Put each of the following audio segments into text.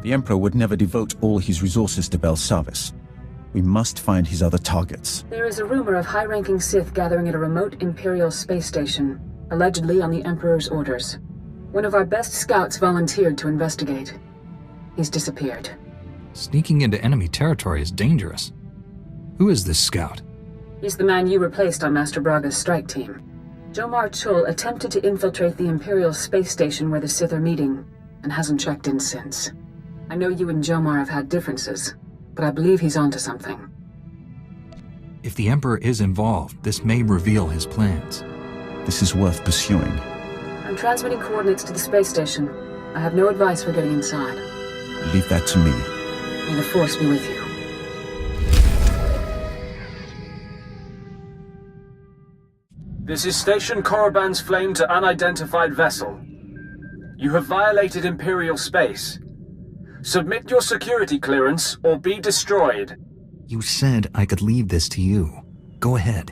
The Emperor would never devote all his resources to Bel's service. We must find his other targets. There is a rumor of high-ranking Sith gathering at a remote Imperial space station, allegedly on the Emperor's orders. One of our best scouts volunteered to investigate. He's disappeared. Sneaking into enemy territory is dangerous. Who is this scout? He's the man you replaced on Master Braga's strike team. Jomar Chul attempted to infiltrate the Imperial space station where the Sith are meeting, and hasn't checked in since. I know you and Jomar have had differences, but I believe he's onto something. If the Emperor is involved, this may reveal his plans. This is worth pursuing. I'm transmitting coordinates to the space station. I have no advice for getting inside. Leave that to me. May the Force be with you. This is Station Korriban's flame to unidentified vessel. You have violated Imperial space. Submit your security clearance or be destroyed. You said I could leave this to you. Go ahead.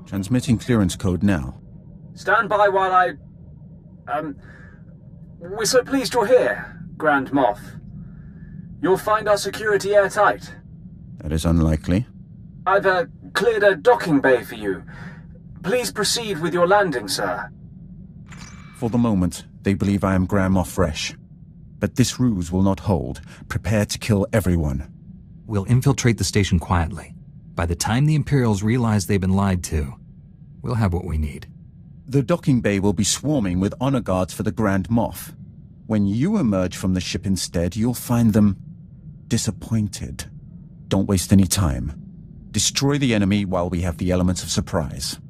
Transmitting clearance code now. Stand by while I... We're so pleased you're here, Grand Moff. You'll find our security airtight. That is unlikely. I've cleared a docking bay for you. Please proceed with your landing, sir. For the moment, they believe I am Grand Moff Fresh. But this ruse will not hold. Prepare to kill everyone. We'll infiltrate the station quietly. By the time the Imperials realize they've been lied to, we'll have what we need. The docking bay will be swarming with honor guards for the Grand Moff. When you emerge from the ship instead, you'll find them disappointed. Don't waste any time. Destroy the enemy while we have the elements of surprise.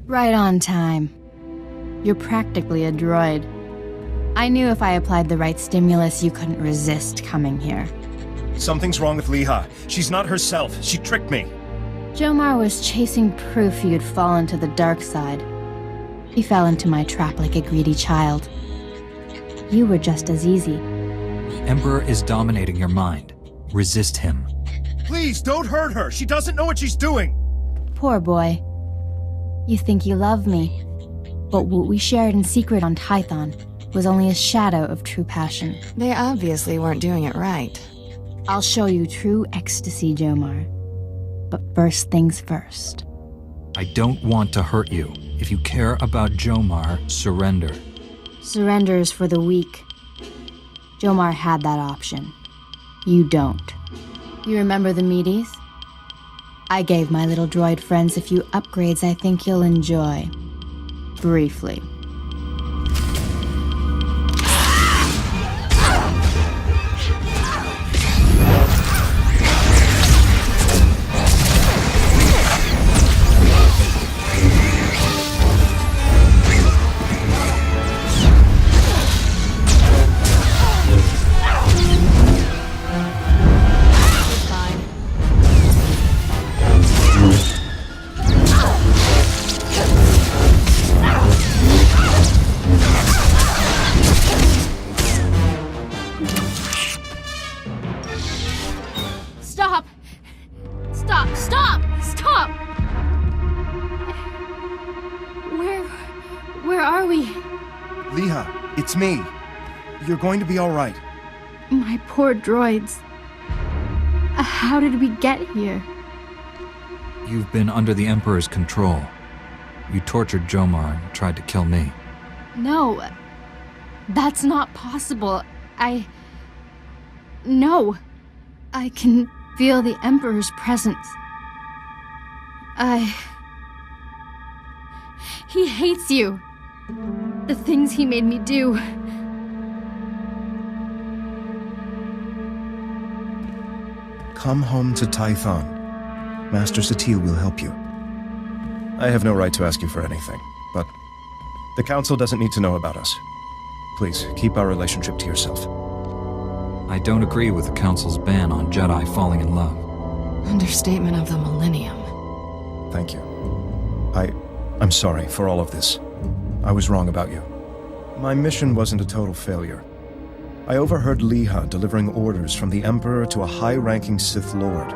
Right on time. You're practically a droid. I knew if I applied the right stimulus, you couldn't resist coming here. Something's wrong with Lehiri. She's not herself. She tricked me. Jomar was chasing proof you'd fallen to the dark side. He fell into my trap like a greedy child. You were just as easy. The Emperor is dominating your mind. Resist him. Please, don't hurt her. She doesn't know what she's doing. Poor boy. You think you love me, but what we shared in secret on Tython was only a shadow of true passion. They obviously weren't doing it right. I'll show you true ecstasy, Jomar. But first things first. I don't want to hurt you. If you care about Jomar, surrender. Surrender is for the weak. Jomar had that option. You don't. You remember the meaties? I gave my little droid friends a few upgrades I think you'll enjoy. Briefly. Where are we? Leha, it's me. You're going to be all right. My poor droids. How did we get here? You've been under the Emperor's control. You tortured Jomar and tried to kill me. No. That's not possible. No. I can feel the Emperor's presence. He hates you. The things he made me do. Come home to Tython. Master Satil will help you. I have no right to ask you for anything, but the Council doesn't need to know about us. Please, keep our relationship to yourself. I don't agree with the Council's ban on Jedi falling in love. Understatement of the millennium. Thank you. I'm sorry for all of this. I was wrong about you. My mission wasn't a total failure. I overheard Leha delivering orders from the Emperor to a high-ranking Sith Lord.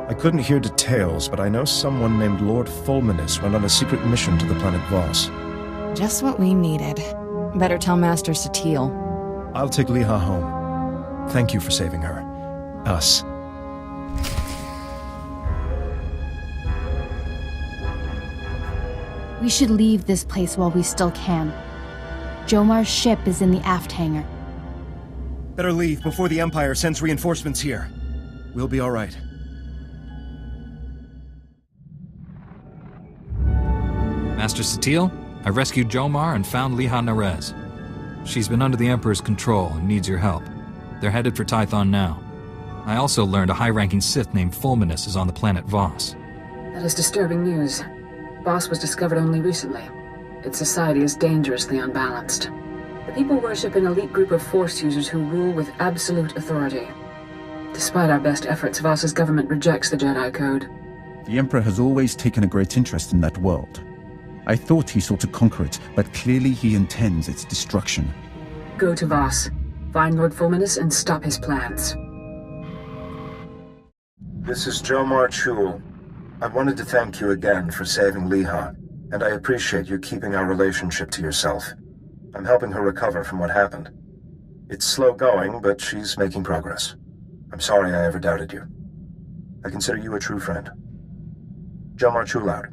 I couldn't hear details, but I know someone named Lord Fulminus went on a secret mission to the planet Voss. Just what we needed. Better tell Master Satil. I'll take Leha home. Thank you for saving her. Us. We should leave this place while we still can. Jomar's ship is in the aft hangar. Better leave before the Empire sends reinforcements here. We'll be all right. Master Satil, I rescued Jomar and found Leha Narez. She's been under the Emperor's control and needs your help. They're headed for Tython now. I also learned a high-ranking Sith named Fulminus is on the planet Voss. That is disturbing news. Voss was discovered only recently. Its society is dangerously unbalanced. The people worship an elite group of Force users who rule with absolute authority. Despite our best efforts, Voss's government rejects the Jedi Code. The Emperor has always taken a great interest in that world. I thought he sought to conquer it, but clearly he intends its destruction. Go to Voss, find Lord Fulminus, and stop his plans. This is Jomar Chul. I wanted to thank you again for saving Leha, and I appreciate you keeping our relationship to yourself. I'm helping her recover from what happened. It's slow going, but she's making progress. I'm sorry I ever doubted you. I consider you a true friend. Jomar Chul out.